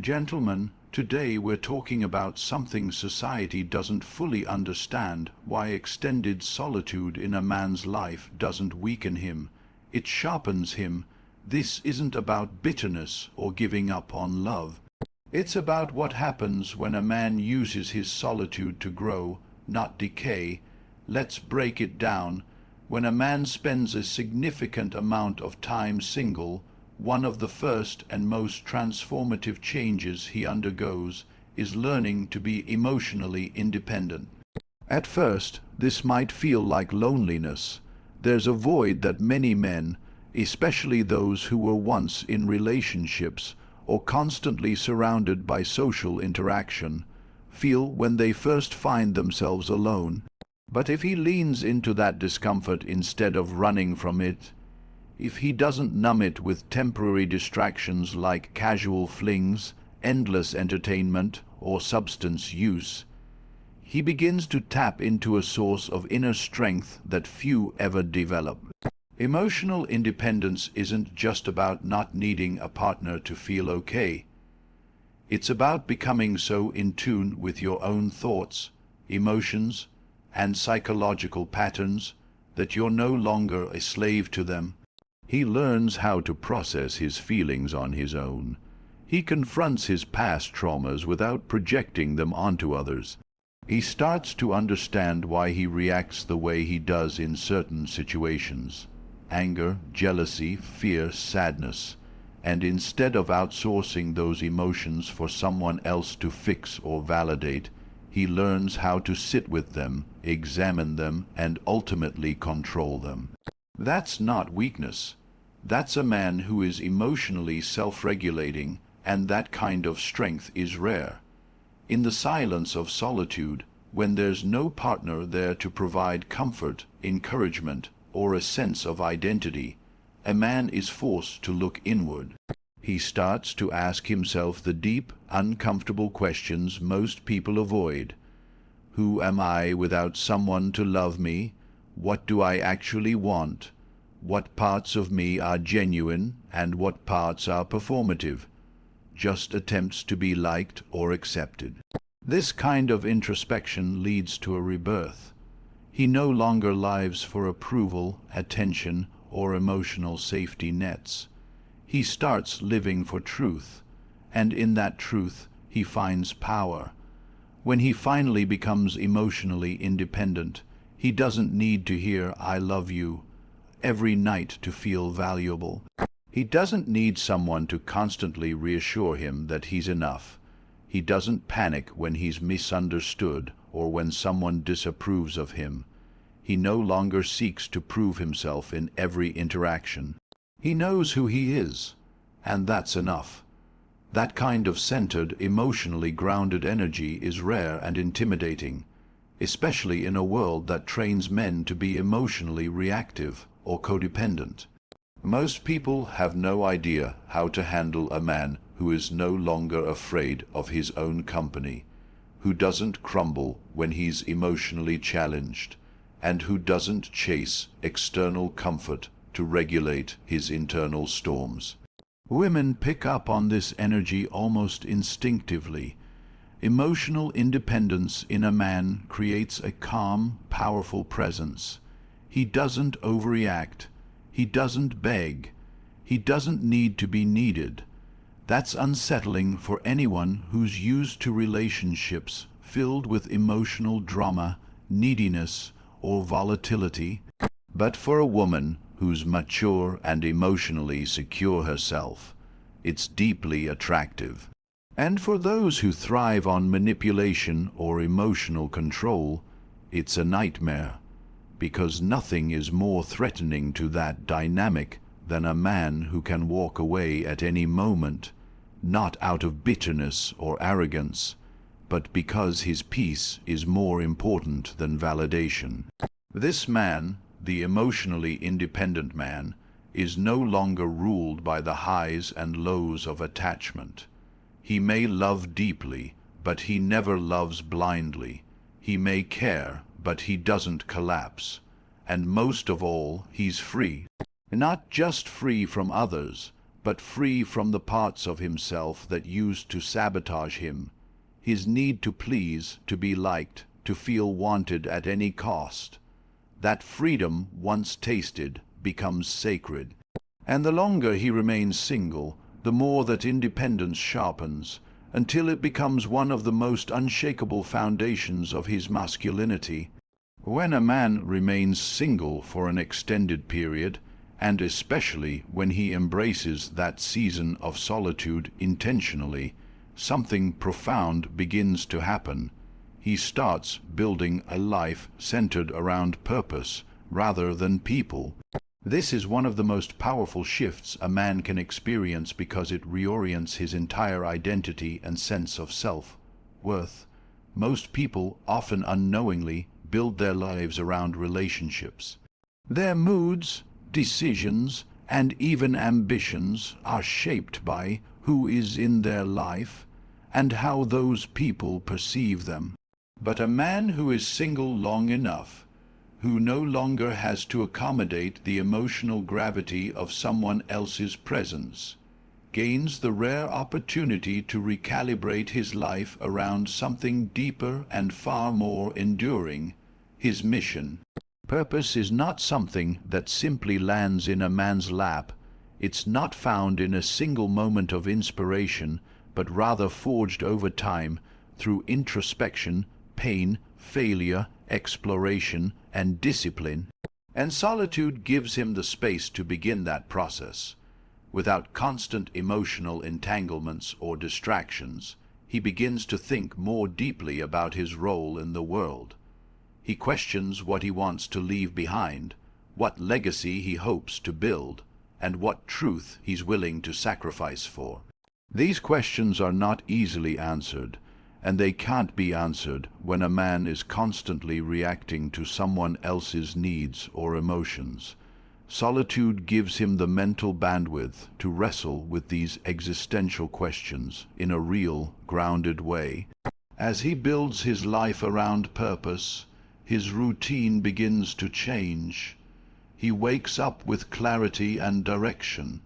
Gentlemen, today we're talking about something society doesn't fully understand: why extended solitude in a man's life doesn't weaken him, it sharpens him. This isn't about bitterness or giving up on love. It's about what happens when a man uses his solitude to grow, not decay. Let's break it down. When a man spends a significant amount of time single, one of the first and most transformative changes he undergoes is learning to be emotionally independent. At first, this might feel like loneliness. There's a void that many men, especially those who were once in relationships or constantly surrounded by social interaction, feel when they first find themselves alone. But if he leans into that discomfort instead of running from it, if he doesn't numb it with temporary distractions like casual flings, endless entertainment, or substance use, he begins to tap into a source of inner strength that few ever develop. Emotional independence isn't just about not needing a partner to feel okay. It's about becoming so in tune with your own thoughts, emotions, and psychological patterns that you're no longer a slave to them. He learns how to process his feelings on his own. He confronts his past traumas without projecting them onto others. He starts to understand why he reacts the way he does in certain situations: anger, jealousy, fear, sadness. And instead of outsourcing those emotions for someone else to fix or validate, he learns how to sit with them, examine them, and ultimately control them. That's not weakness. That's a man who is emotionally self-regulating, and that kind of strength is rare. In the silence of solitude, when there's no partner there to provide comfort, encouragement, or a sense of identity, a man is forced to look inward. He starts to ask himself the deep, uncomfortable questions most people avoid. Who am I without someone to love me? What do I actually want? What parts of me are genuine and what parts are performative? Just attempts to be liked or accepted. This kind of introspection leads to a rebirth. He no longer lives for approval, attention, or emotional safety nets. He starts living for truth, and in that truth he finds power. When he finally becomes emotionally independent, he doesn't need to hear "I love you" every night to feel valuable. He doesn't need someone to constantly reassure him that he's enough. He doesn't panic when he's misunderstood or when someone disapproves of him. He no longer seeks to prove himself in every interaction. He knows who he is, and that's enough. That kind of centered, emotionally grounded energy is rare and intimidating, especially in a world that trains men to be emotionally reactive or codependent. Most people have no idea how to handle a man who is no longer afraid of his own company, who doesn't crumble when he's emotionally challenged, and who doesn't chase external comfort to regulate his internal storms. Women pick up on this energy almost instinctively. Emotional independence in a man creates a calm, powerful presence. He doesn't overreact. He doesn't beg. He doesn't need to be needed. That's unsettling for anyone who's used to relationships filled with emotional drama, neediness, or volatility. But for a woman who's mature and emotionally secure herself, it's deeply attractive. And for those who thrive on manipulation or emotional control, it's a nightmare, because nothing is more threatening to that dynamic than a man who can walk away at any moment, not out of bitterness or arrogance, but because his peace is more important than validation. This man, the emotionally independent man, is no longer ruled by the highs and lows of attachment. He may love deeply, but he never loves blindly. He may care, but he doesn't collapse. And most of all, he's free. Not just free from others, but free from the parts of himself that used to sabotage him. His need to please, to be liked, to feel wanted at any cost. That freedom, once tasted, becomes sacred. And the longer he remains single, the more that independence sharpens, until it becomes one of the most unshakable foundations of his masculinity. When a man remains single for an extended period, and especially when he embraces that season of solitude intentionally, something profound begins to happen. He starts building a life centered around purpose rather than people. This is one of the most powerful shifts a man can experience because it reorients his entire identity and sense of self-worth. Most people, often unknowingly, build their lives around relationships. Their moods, decisions, and even ambitions are shaped by who is in their life and how those people perceive them. But a man who is single long enough, who no longer has to accommodate the emotional gravity of someone else's presence, gains the rare opportunity to recalibrate his life around something deeper and far more enduring, his mission. Purpose is not something that simply lands in a man's lap. It's not found in a single moment of inspiration, but rather forged over time through introspection, pain, failure, exploration, and discipline. And solitude gives him the space to begin that process. Without constant emotional entanglements or distractions, he begins to think more deeply about his role in the world. He questions what he wants to leave behind, what legacy he hopes to build, and what truth he's willing to sacrifice for. These questions are not easily answered, and they can't be answered when a man is constantly reacting to someone else's needs or emotions. Solitude gives him the mental bandwidth to wrestle with these existential questions in a real, grounded way. As he builds his life around purpose, his routine begins to change. He wakes up with clarity and direction.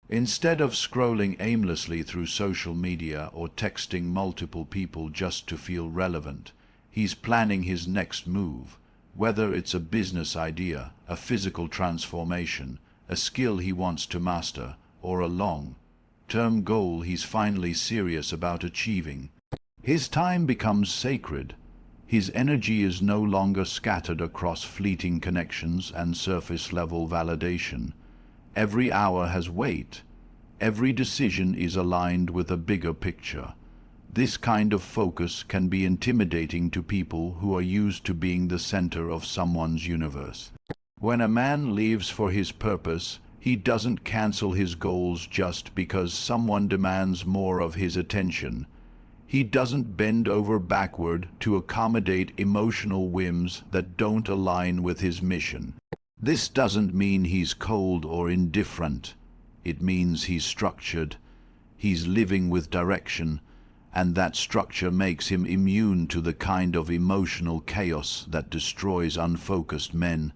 Instead of scrolling aimlessly through social media or texting multiple people just to feel relevant, he's planning his next move, whether it's a business idea, a physical transformation, a skill he wants to master, or a long-term goal he's finally serious about achieving. His time becomes sacred. His energy is no longer scattered across fleeting connections and surface-level validation. Every hour has weight. Every decision is aligned with a bigger picture. This kind of focus can be intimidating to people who are used to being the center of someone's universe. When a man lives for his purpose, he doesn't cancel his goals just because someone demands more of his attention. He doesn't bend over backward to accommodate emotional whims that don't align with his mission. This doesn't mean he's cold or indifferent. It means he's structured. He's living with direction, and that structure makes him immune to the kind of emotional chaos that destroys unfocused men.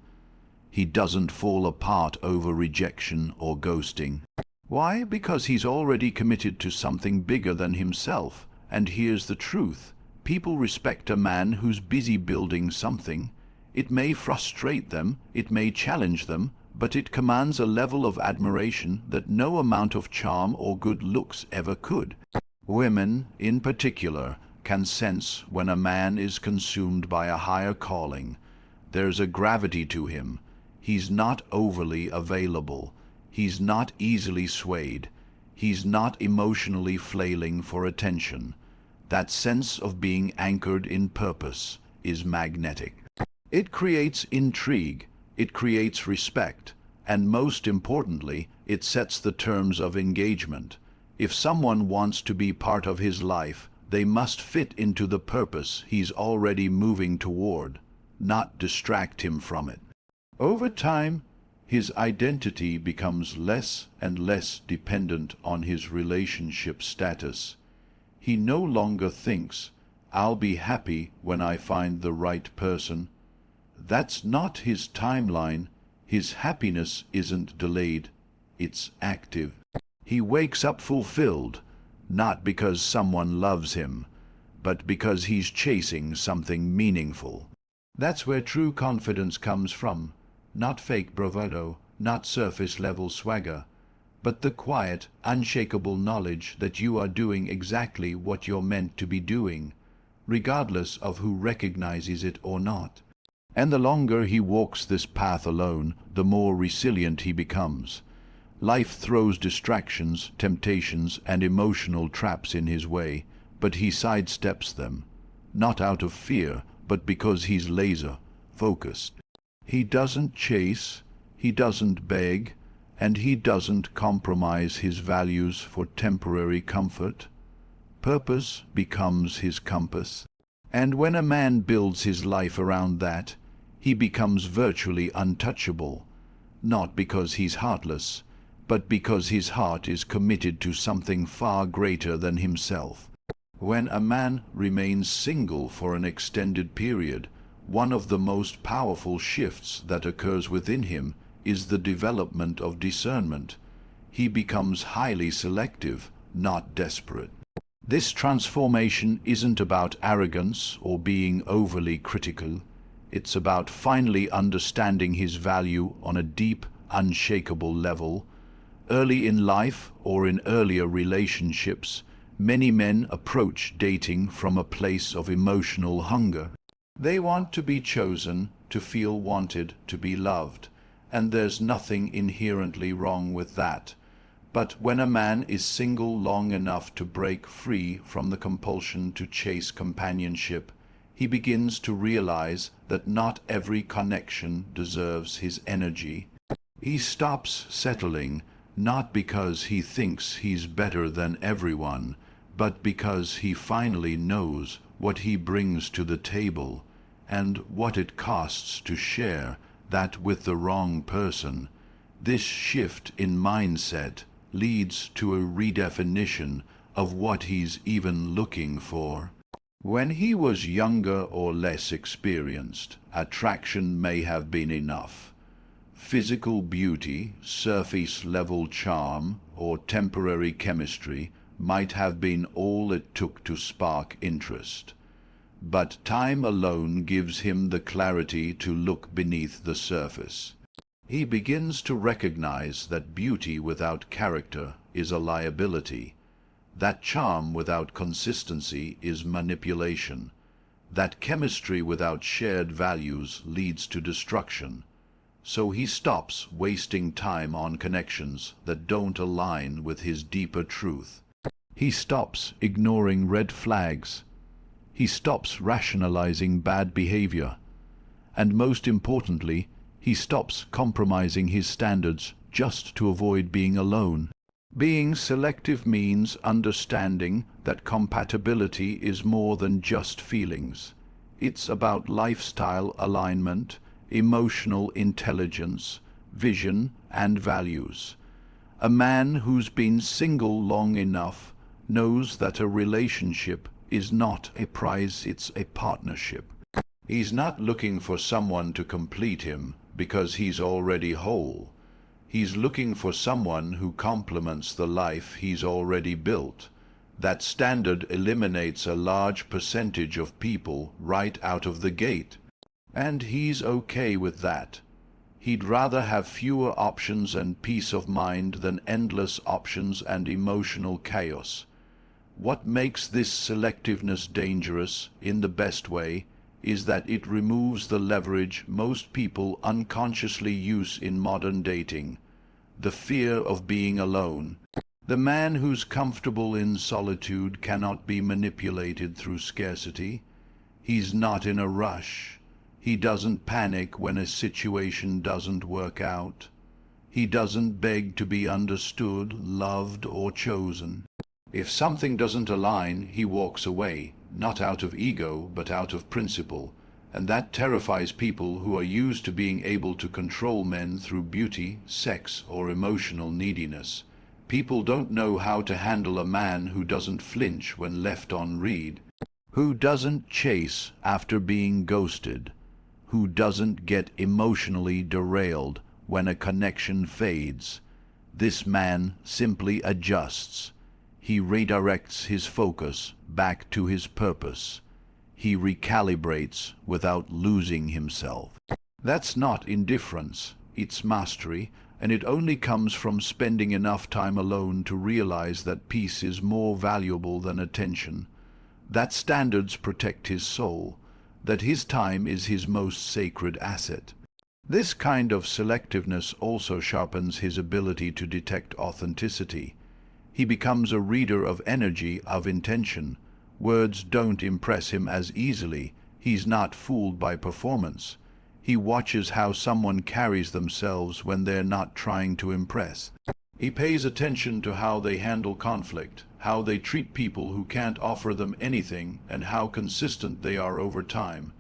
He doesn't fall apart over rejection or ghosting. Why? Because he's already committed to something bigger than himself. And here's the truth. People respect a man who's busy building something. It may frustrate them, it may challenge them, but it commands a level of admiration that no amount of charm or good looks ever could. Women, in particular, can sense when a man is consumed by a higher calling. There's a gravity to him. He's not overly available. He's not easily swayed. He's not emotionally flailing for attention. That sense of being anchored in purpose is magnetic. It creates intrigue, it creates respect, and most importantly, it sets the terms of engagement. If someone wants to be part of his life, they must fit into the purpose he's already moving toward, not distract him from it. Over time, his identity becomes less and less dependent on his relationship status. He no longer thinks, "I'll be happy when I find the right person." That's not his timeline. His happiness isn't delayed, it's active. He wakes up fulfilled, not because someone loves him, but because he's chasing something meaningful. That's where true confidence comes from. Not fake bravado, not surface-level swagger, but the quiet, unshakable knowledge that you are doing exactly what you're meant to be doing, regardless of who recognizes it or not. And the longer he walks this path alone, the more resilient he becomes. Life throws distractions, temptations, and emotional traps in his way, but he sidesteps them, not out of fear, but because he's laser-focused. He doesn't chase, he doesn't beg, and he doesn't compromise his values for temporary comfort. Purpose becomes his compass. And when a man builds his life around that, he becomes virtually untouchable, not because he's heartless, but because his heart is committed to something far greater than himself. When a man remains single for an extended period, one of the most powerful shifts that occurs within him is the development of discernment. He becomes highly selective, not desperate. This transformation isn't about arrogance or being overly critical. It's about finally understanding his value on a deep, unshakable level. Early in life or in earlier relationships, many men approach dating from a place of emotional hunger. They want to be chosen, to feel wanted, to be loved, and there's nothing inherently wrong with that. But when a man is single long enough to break free from the compulsion to chase companionship, he begins to realize that not every connection deserves his energy. He stops settling, not because he thinks he's better than everyone, but because he finally knows what he brings to the table and what it costs to share that with the wrong person. This shift in mindset leads to a redefinition of what he's even looking for. When he was younger or less experienced, attraction may have been enough. Physical beauty, surface-level charm, or temporary chemistry might have been all it took to spark interest. But time alone gives him the clarity to look beneath the surface. He begins to recognize that beauty without character is a liability, that charm without consistency is manipulation, that chemistry without shared values leads to destruction. So he stops wasting time on connections that don't align with his deeper truth. He stops ignoring red flags. He stops rationalizing bad behavior. And most importantly, he stops compromising his standards just to avoid being alone. Being selective means understanding that compatibility is more than just feelings. It's about lifestyle alignment, emotional intelligence, vision, and values. A man who's been single long enough knows that a relationship is not a prize, it's a partnership. He's not looking for someone to complete him because he's already whole. He's looking for someone who complements the life he's already built. That standard eliminates a large percentage of people right out of the gate. And he's okay with that. He'd rather have fewer options and peace of mind than endless options and emotional chaos. What makes this selectiveness dangerous, in the best way, is that it removes the leverage most people unconsciously use in modern dating, the fear of being alone. The man who's comfortable in solitude cannot be manipulated through scarcity. He's not in a rush. He doesn't panic when a situation doesn't work out. He doesn't beg to be understood, loved, or chosen. If something doesn't align, he walks away, not out of ego, but out of principle, and that terrifies people who are used to being able to control men through beauty, sex, or emotional neediness. People don't know how to handle a man who doesn't flinch when left on read, who doesn't chase after being ghosted, who doesn't get emotionally derailed when a connection fades. This man simply adjusts. He redirects his focus back to his purpose. He recalibrates without losing himself. That's not indifference, it's mastery, and it only comes from spending enough time alone to realize that peace is more valuable than attention, that standards protect his soul, that his time is his most sacred asset. This kind of selectiveness also sharpens his ability to detect authenticity. He becomes a reader of energy, of intention. Words don't impress him as easily. He's not fooled by performance. He watches how someone carries themselves when they're not trying to impress. He pays attention to how they handle conflict, how they treat people who can't offer them anything, and how consistent they are over time.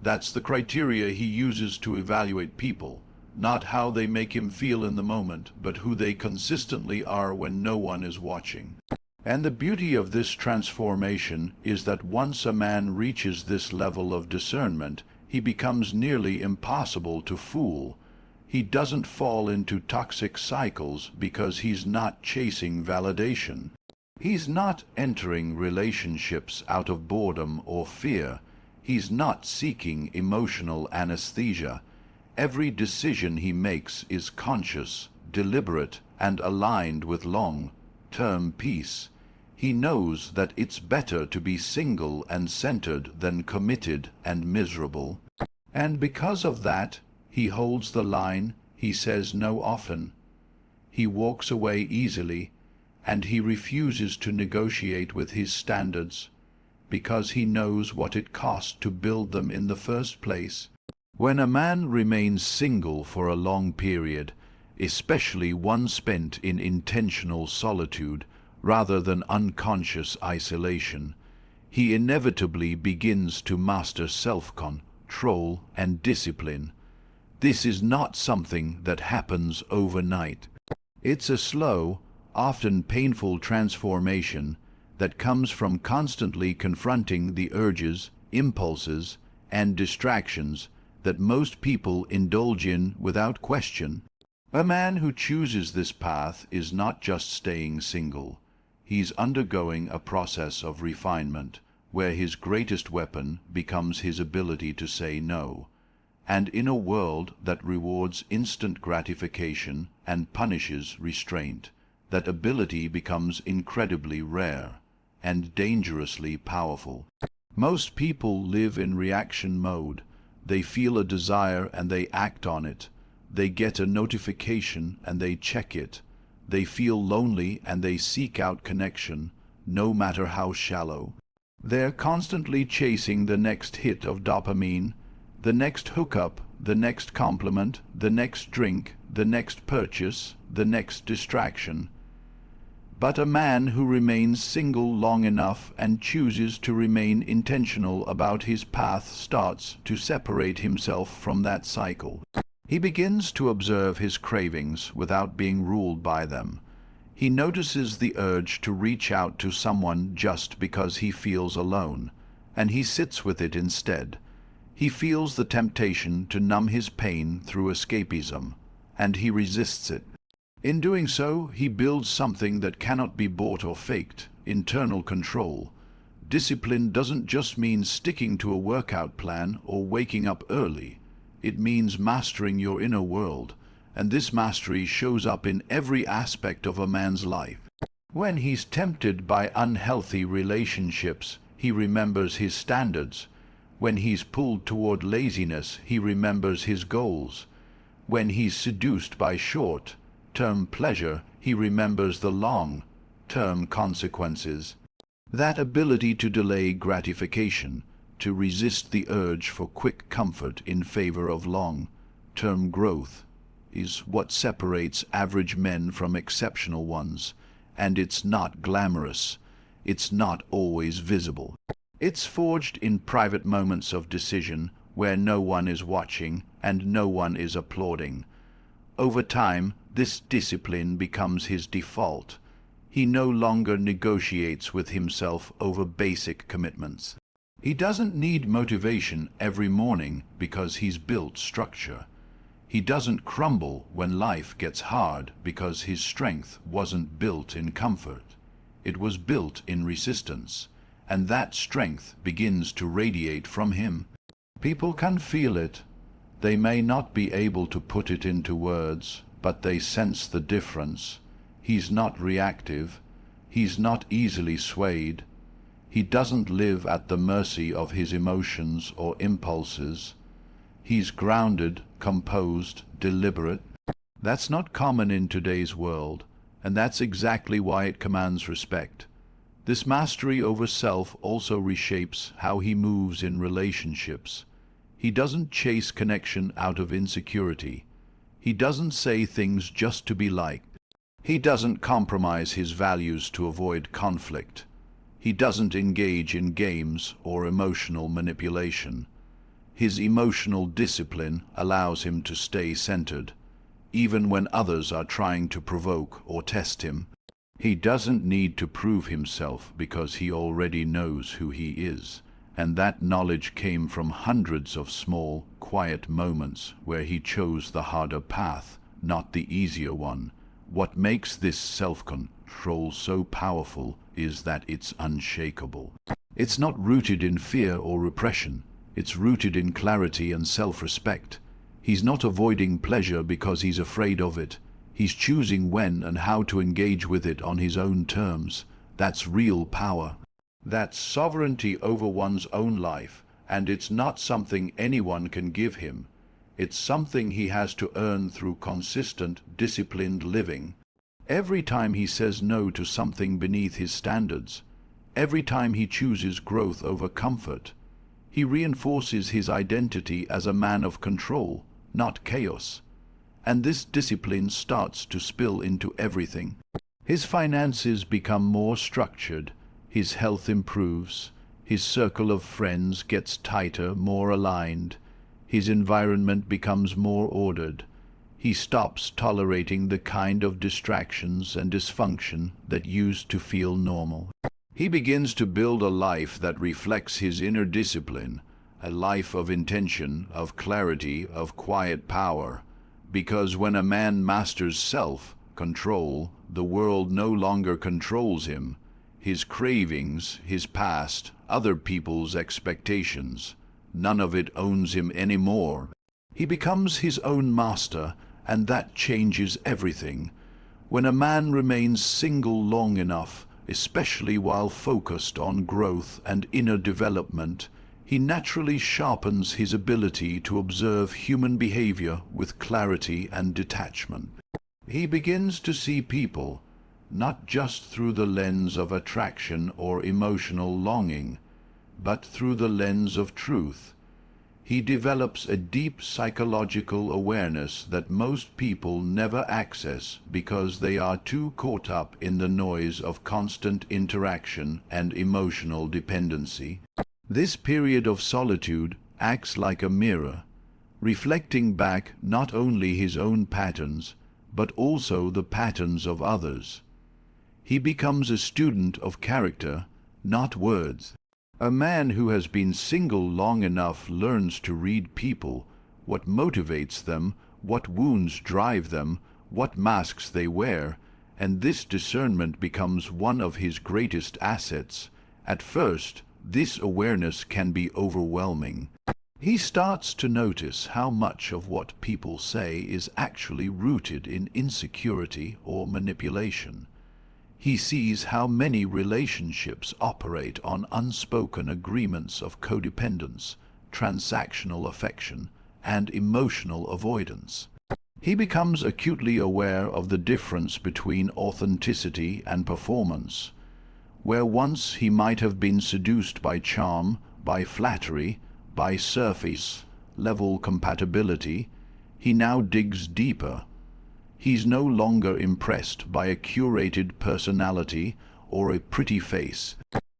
That's the criteria he uses to evaluate people, not how they make him feel in the moment, but who they consistently are when no one is watching. And the beauty of this transformation is that once a man reaches this level of discernment, he becomes nearly impossible to fool. He doesn't fall into toxic cycles because he's not chasing validation. He's not entering relationships out of boredom or fear. He's not seeking emotional anesthesia. Every decision he makes is conscious, deliberate, and aligned with long-term peace. He knows that it's better to be single and centered than committed and miserable. And because of that, he holds the line. He says no often. He walks away easily, and he refuses to negotiate with his standards, because he knows what it cost to build them in the first place. When a man remains single for a long period, especially one spent in intentional solitude rather than unconscious isolation, he inevitably begins to master self-control and discipline. This is not something that happens overnight. It's a slow, often painful transformation that comes from constantly confronting the urges, impulses, and distractions that most people indulge in without question. A man who chooses this path is not just staying single. He's undergoing a process of refinement, where his greatest weapon becomes his ability to say no. And in a world that rewards instant gratification and punishes restraint, that ability becomes incredibly rare and dangerously powerful. Most people live in reaction mode. They feel a desire and they act on it. They get a notification and they check it. They feel lonely and they seek out connection, no matter how shallow. They're constantly chasing the next hit of dopamine, the next hookup, the next compliment, the next drink, the next purchase, the next distraction. But a man who remains single long enough and chooses to remain intentional about his path starts to separate himself from that cycle. He begins to observe his cravings without being ruled by them. He notices the urge to reach out to someone just because he feels alone, and he sits with it instead. He feels the temptation to numb his pain through escapism, and he resists it. In doing so, he builds something that cannot be bought or faked: internal control. Discipline doesn't just mean sticking to a workout plan or waking up early. It means mastering your inner world, and this mastery shows up in every aspect of a man's life. When he's tempted by unhealthy relationships, he remembers his standards. When he's pulled toward laziness, he remembers his goals. When he's seduced by short-term pleasure, he remembers the long-term consequences. That ability to delay gratification, to resist the urge for quick comfort in favor of long-term growth, is what separates average men from exceptional ones. And it's not glamorous. It's not always visible. It's forged in private moments of decision where no one is watching and no one is applauding. Over time, this discipline becomes his default. He no longer negotiates with himself over basic commitments. He doesn't need motivation every morning because he's built structure. He doesn't crumble when life gets hard because his strength wasn't built in comfort. It was built in resistance, and that strength begins to radiate from him. People can feel it. They may not be able to put it into words, but they sense the difference. He's not reactive. He's not easily swayed. He doesn't live at the mercy of his emotions or impulses. He's grounded, composed, deliberate. That's not common in today's world, and that's exactly why it commands respect. This mastery over self also reshapes how he moves in relationships. He doesn't chase connection out of insecurity. He doesn't say things just to be liked. He doesn't compromise his values to avoid conflict. He doesn't engage in games or emotional manipulation. His emotional discipline allows him to stay centered, even when others are trying to provoke or test him. He doesn't need to prove himself because he already knows who he is, and that knowledge came from hundreds of small, quiet moments where he chose the harder path, not the easier one. What makes this self-control so powerful is that it's unshakable. It's not rooted in fear or repression. It's rooted in clarity and self-respect. He's not avoiding pleasure because he's afraid of it. He's choosing when and how to engage with it on his own terms. That's real power. That's sovereignty over one's own life, and it's not something anyone can give him. It's something he has to earn through consistent, disciplined living. Every time he says no to something beneath his standards, every time he chooses growth over comfort, he reinforces his identity as a man of control, not chaos. And this discipline starts to spill into everything. His finances become more structured, his health improves, his circle of friends gets tighter, more aligned, his environment becomes more ordered. He stops tolerating the kind of distractions and dysfunction that used to feel normal. He begins to build a life that reflects his inner discipline, a life of intention, of clarity, of quiet power. Because when a man masters self-control, the world no longer controls him. His cravings, his past, other people's expectations, none of it owns him anymore. He becomes his own master, and that changes everything. When a man remains single long enough, especially while focused on growth and inner development, he naturally sharpens his ability to observe human behavior with clarity and detachment. He begins to see people, not just through the lens of attraction or emotional longing, but through the lens of truth. He develops a deep psychological awareness that most people never access because they are too caught up in the noise of constant interaction and emotional dependency. This period of solitude acts like a mirror, reflecting back not only his own patterns, but also the patterns of others. He becomes a student of character, not words. A man who has been single long enough learns to read people, what motivates them, what wounds drive them, what masks they wear, and this discernment becomes one of his greatest assets. At first, this awareness can be overwhelming. He starts to notice how much of what people say is actually rooted in insecurity or manipulation. He sees how many relationships operate on unspoken agreements of codependence, transactional affection, and emotional avoidance. He becomes acutely aware of the difference between authenticity and performance. Where once he might have been seduced by charm, by flattery, by surface-level compatibility, he now digs deeper. He's no longer impressed by a curated personality or a pretty face.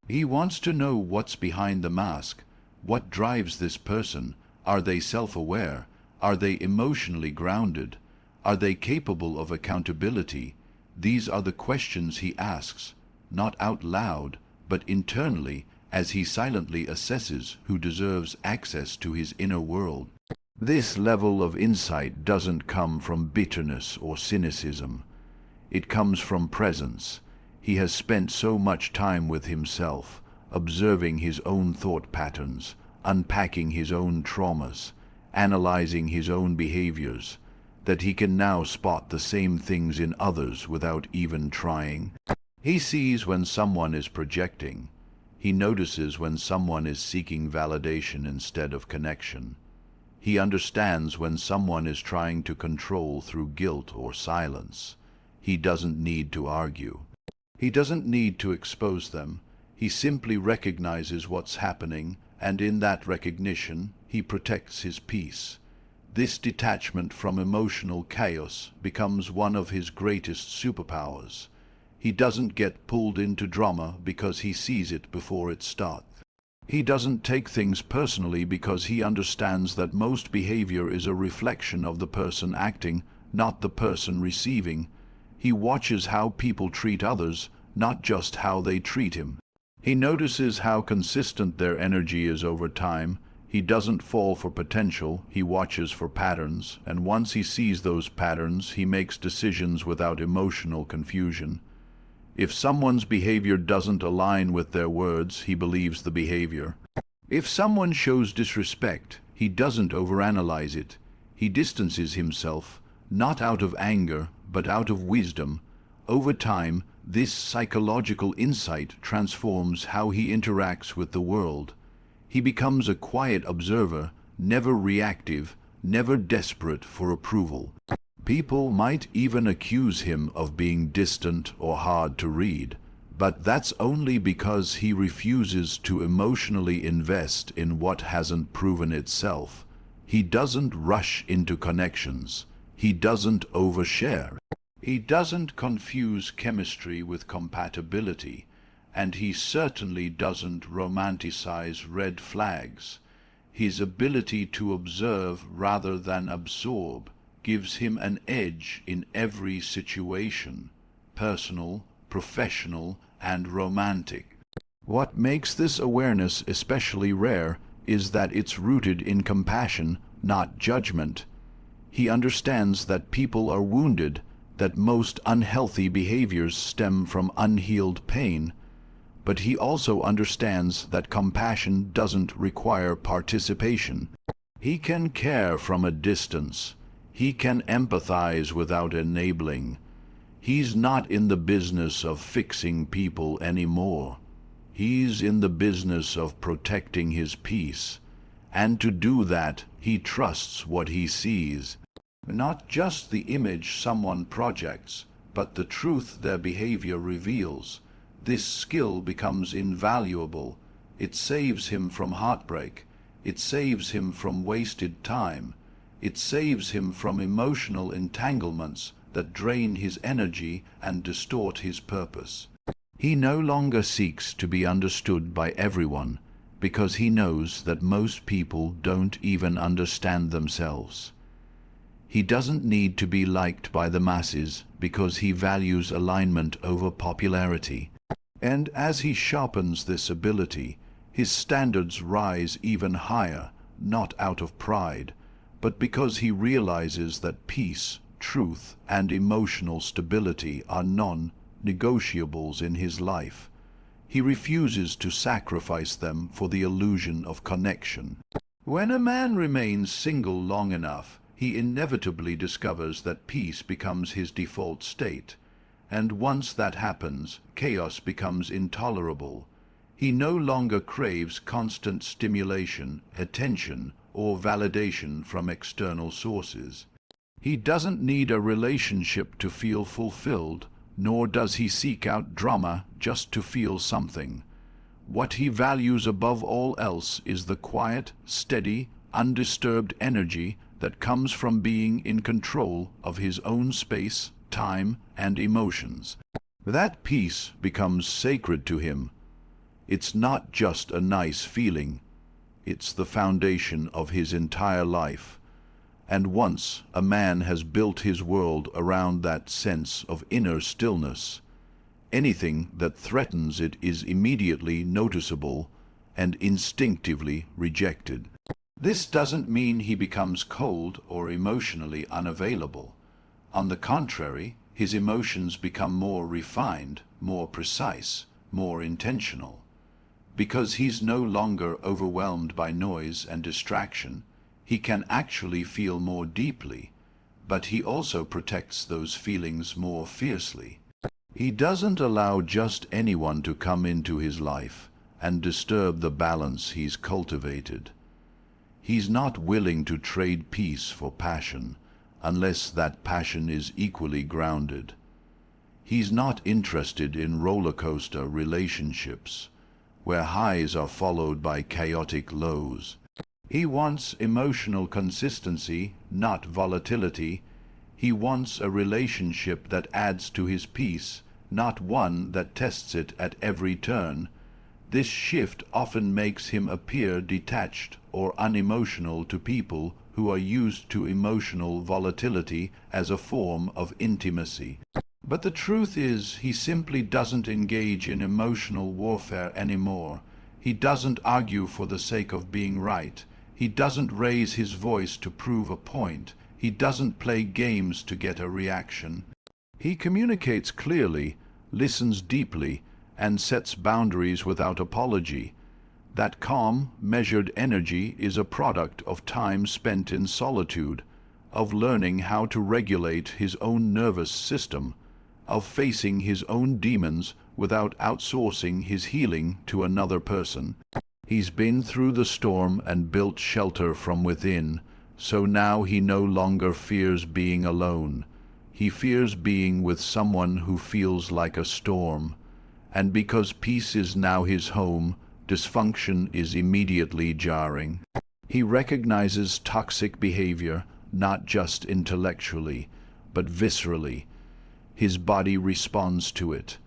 He wants to know what's behind the mask. What drives this person? Are they self-aware? Are they emotionally grounded? Are they capable of accountability? These are the questions he asks, not out loud, but internally, as he silently assesses who deserves access to his inner world. This level of insight doesn't come from bitterness or cynicism. It comes from presence. He has spent so much time with himself, observing his own thought patterns, unpacking his own traumas, analyzing his own behaviors, that he can now spot the same things in others without even trying. He sees when someone is projecting. He notices when someone is seeking validation instead of connection. He understands when someone is trying to control through guilt or silence. He doesn't need to argue. He doesn't need to expose them. He simply recognizes what's happening, and in that recognition, he protects his peace. This detachment from emotional chaos becomes one of his greatest superpowers. He doesn't get pulled into drama because he sees it before it starts. He doesn't take things personally because he understands that most behavior is a reflection of the person acting, not the person receiving. He watches how people treat others, not just how they treat him. He notices how consistent their energy is over time. He doesn't fall for potential, he watches for patterns, and once he sees those patterns, he makes decisions without emotional confusion. If someone's behavior doesn't align with their words, he believes the behavior. If someone shows disrespect, he doesn't overanalyze it. He distances himself, not out of anger, but out of wisdom. Over time, this psychological insight transforms how he interacts with the world. He becomes a quiet observer, never reactive, never desperate for approval. People might even accuse him of being distant or hard to read, but that's only because he refuses to emotionally invest in what hasn't proven itself. He doesn't rush into connections. He doesn't overshare. He doesn't confuse chemistry with compatibility, and he certainly doesn't romanticize red flags. His ability to observe rather than absorb gives him an edge in every situation, personal, professional, and romantic. What makes this awareness especially rare is that it's rooted in compassion, not judgment. He understands that people are wounded, that most unhealthy behaviors stem from unhealed pain, but he also understands that compassion doesn't require participation. He can care from a distance. He can empathize without enabling. He's not in the business of fixing people anymore. He's in the business of protecting his peace. And to do that, he trusts what he sees. Not just the image someone projects, but the truth their behavior reveals. This skill becomes invaluable. It saves him from heartbreak. It saves him from wasted time. It saves him from emotional entanglements that drain his energy and distort his purpose. He no longer seeks to be understood by everyone because he knows that most people don't even understand themselves. He doesn't need to be liked by the masses because he values alignment over popularity. And as he sharpens this ability, his standards rise even higher, not out of pride, but because he realizes that peace, truth, and emotional stability are non-negotiables in his life. He refuses to sacrifice them for the illusion of connection. When a man remains single long enough, he inevitably discovers that peace becomes his default state, and once that happens, chaos becomes intolerable. He no longer craves constant stimulation, attention, or validation from external sources. He doesn't need a relationship to feel fulfilled, nor does he seek out drama just to feel something. What he values above all else is the quiet, steady, undisturbed energy that comes from being in control of his own space, time, and emotions. That peace becomes sacred to him. It's not just a nice feeling. It's the foundation of his entire life. And once a man has built his world around that sense of inner stillness, anything that threatens it is immediately noticeable and instinctively rejected. This doesn't mean he becomes cold or emotionally unavailable. On the contrary, his emotions become more refined, more precise, more intentional. Because he's no longer overwhelmed by noise and distraction, he can actually feel more deeply, but he also protects those feelings more fiercely. He doesn't allow just anyone to come into his life and disturb the balance he's cultivated. He's not willing to trade peace for passion, unless that passion is equally grounded. He's not interested in roller coaster relationships, where highs are followed by chaotic lows. He wants emotional consistency, not volatility. He wants a relationship that adds to his peace, not one that tests it at every turn. This shift often makes him appear detached or unemotional to people who are used to emotional volatility as a form of intimacy. But the truth is, he simply doesn't engage in emotional warfare anymore. He doesn't argue for the sake of being right. He doesn't raise his voice to prove a point. He doesn't play games to get a reaction. He communicates clearly, listens deeply, and sets boundaries without apology. That calm, measured energy is a product of time spent in solitude, of learning how to regulate his own nervous system, of facing his own demons without outsourcing his healing to another person. He's been through the storm and built shelter from within, so now he no longer fears being alone. He fears being with someone who feels like a storm. And because peace is now his home, dysfunction is immediately jarring. He recognizes toxic behavior, not just intellectually, but viscerally. His body responds to it.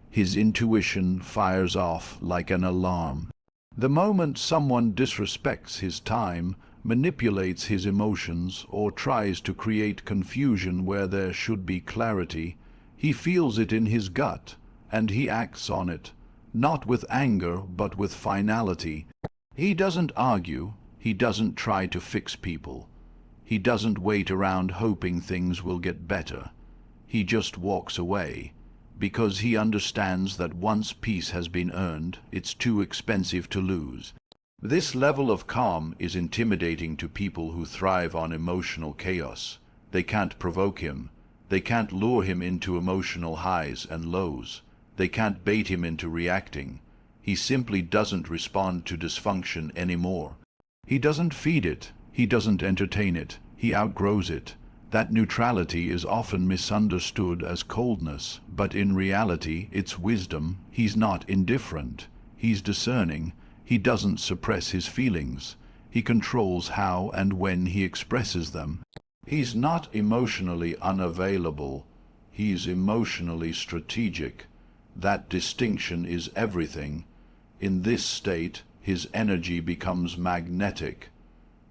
His intuition fires off like an alarm. The moment someone disrespects his time, manipulates his emotions, or tries to create confusion where there should be clarity, he feels it in his gut, and he acts on it, not with anger but with finality. He doesn't argue, he doesn't try to fix people. He doesn't wait around hoping things will get better. He just walks away, because he understands that once peace has been earned, it's too expensive to lose. This level of calm is intimidating to people who thrive on emotional chaos. They can't provoke him. They can't lure him into emotional highs and lows. They can't bait him into reacting. He simply doesn't respond to dysfunction anymore. He doesn't feed it. He doesn't entertain it. He outgrows it. That neutrality is often misunderstood as coldness, but in reality it's wisdom. He's not indifferent. He's discerning. He doesn't suppress his feelings. He controls how and when he expresses them. He's not emotionally unavailable. He's emotionally strategic. That distinction is everything. In this state, his energy becomes magnetic.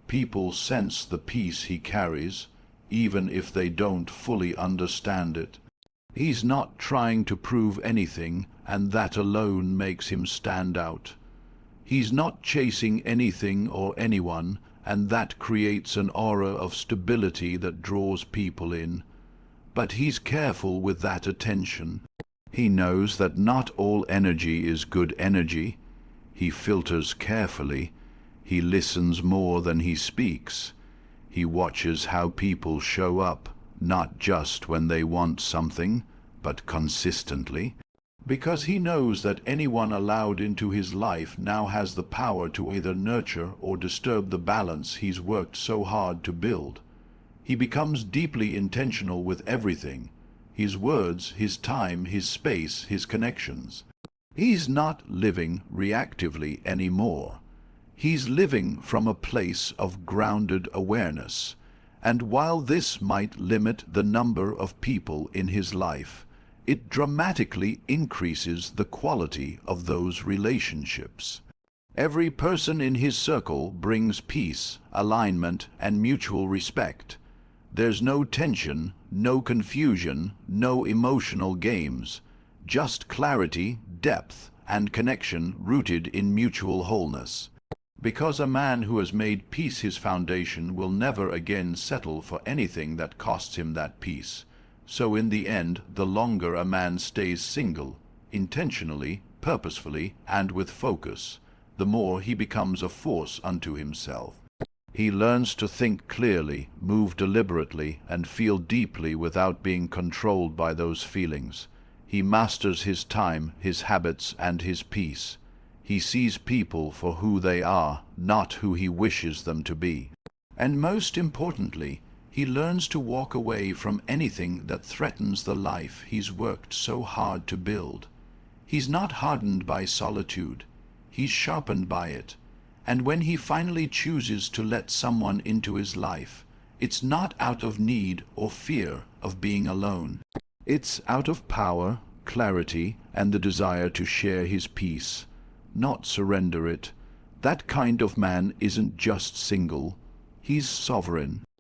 People sense the peace he carries, even if they don't fully understand it. He's not trying to prove anything, and that alone makes him stand out. He's not chasing anything or anyone, and that creates an aura of stability that draws people in. But he's careful with that attention. He knows that not all energy is good energy. He filters carefully. He listens more than he speaks. He watches how people show up, not just when they want something, but consistently. Because he knows that anyone allowed into his life now has the power to either nurture or disturb the balance he's worked so hard to build. He becomes deeply intentional with everything: his words, his time, his space, his connections. He's not living reactively anymore. He's living from a place of grounded awareness. And while this might limit the number of people in his life, it dramatically increases the quality of those relationships. Every person in his circle brings peace, alignment, and mutual respect. There's no tension, no confusion, no emotional games, just clarity, depth, and connection rooted in mutual wholeness. Because a man who has made peace his foundation will never again settle for anything that costs him that peace. So in the end, the longer a man stays single, intentionally, purposefully, and with focus, the more he becomes a force unto himself. He learns to think clearly, move deliberately, and feel deeply without being controlled by those feelings. He masters his time, his habits, and his peace. He sees people for who they are, not who he wishes them to be. And most importantly, he learns to walk away from anything that threatens the life he's worked so hard to build. He's not hardened by solitude. He's sharpened by it. And when he finally chooses to let someone into his life, it's not out of need or fear of being alone. It's out of power, clarity, and the desire to share his peace, not surrender it. That kind of man isn't just single, he's sovereign.